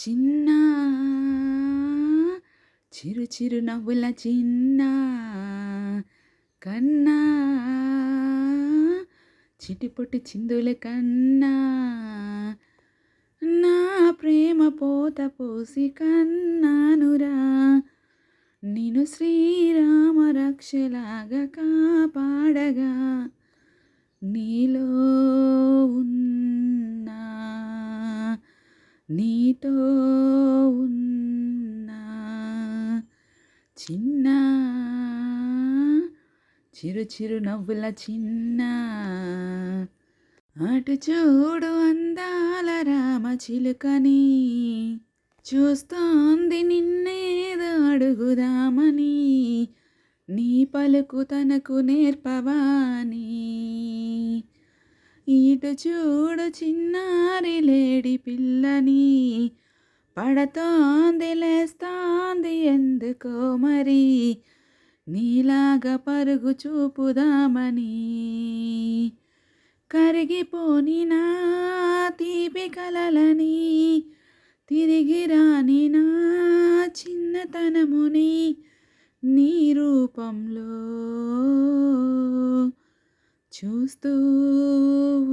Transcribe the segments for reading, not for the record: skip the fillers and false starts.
చిన్న చిరు చిరు నవ్వుల చిన్న కన్నా చిటిపొట్టి చిందుల కన్నా నా ప్రేమ పోత పోసి కన్నానురా నిన్ను శ్రీరామ రక్షలాగా కాపాడగా నీలో ఉన్నా నీతో ఉన్నా చిన్న చిరు చిరు నవ్వుల చిన్న అటు చూడు అందాల రామ చిలుకని చూస్తోంది నిన్నేదో అడుగుదామని నీ పలుకు తనకు నేర్పవాని ఇటు చూడు చిన్నారి లేడి పిల్లని పడతోంది లేస్తోంది ఎందుకో మరి నీలాగా పరుగు చూపుదామని కరిగిపోని నా తీపి కలలని తిరిగి రాని నా చిన్నతనముని నీ రూపంలో చూస్తూ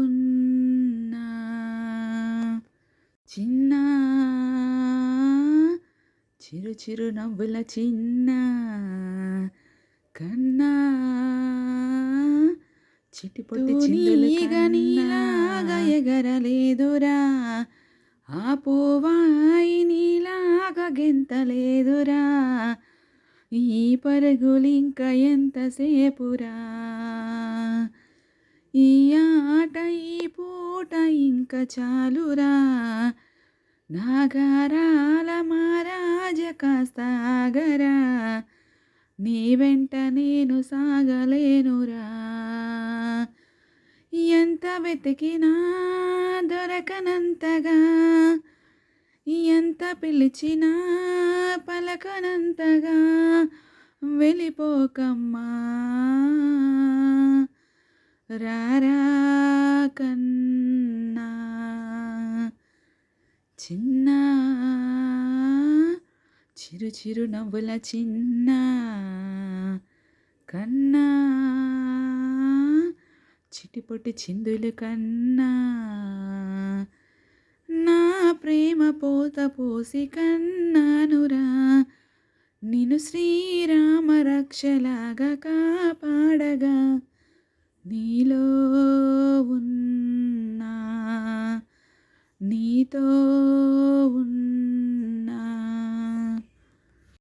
ఉన్నా చిన్న చిరు చిరు నవ్వుల చిన్న కన్నా చిటిపొట్టి చిందులుగా నీలాగా ఎగరలేదురా ఆ పూవాయి నీలాగా గెంతలేదురా ఈ పరుగులింక ఎంతసేపురా ఈ ఆట ఈ పూట ఇంక చాలురా నాగారాల మహారాజ కాస్త ఆగరా నీ వెంట నేను సాగలేనురా ఎంత వెతికినా దొరకనంతగా ఎంత పిలిచినా పలకనంతగా వెళ్ళిపోకమ్మా రారా కన్నా చిన్న చిరు చిరు నవ్వుల చిన్న కన్నా చిటిపొట్టి చిందులు కన్నా నా ప్రేమ పోత పోసి కన్నానురా నిన్ను శ్రీరామ రక్షలాగా కాపాడగా నీలో ఉన్నా నీతో ఉన్నా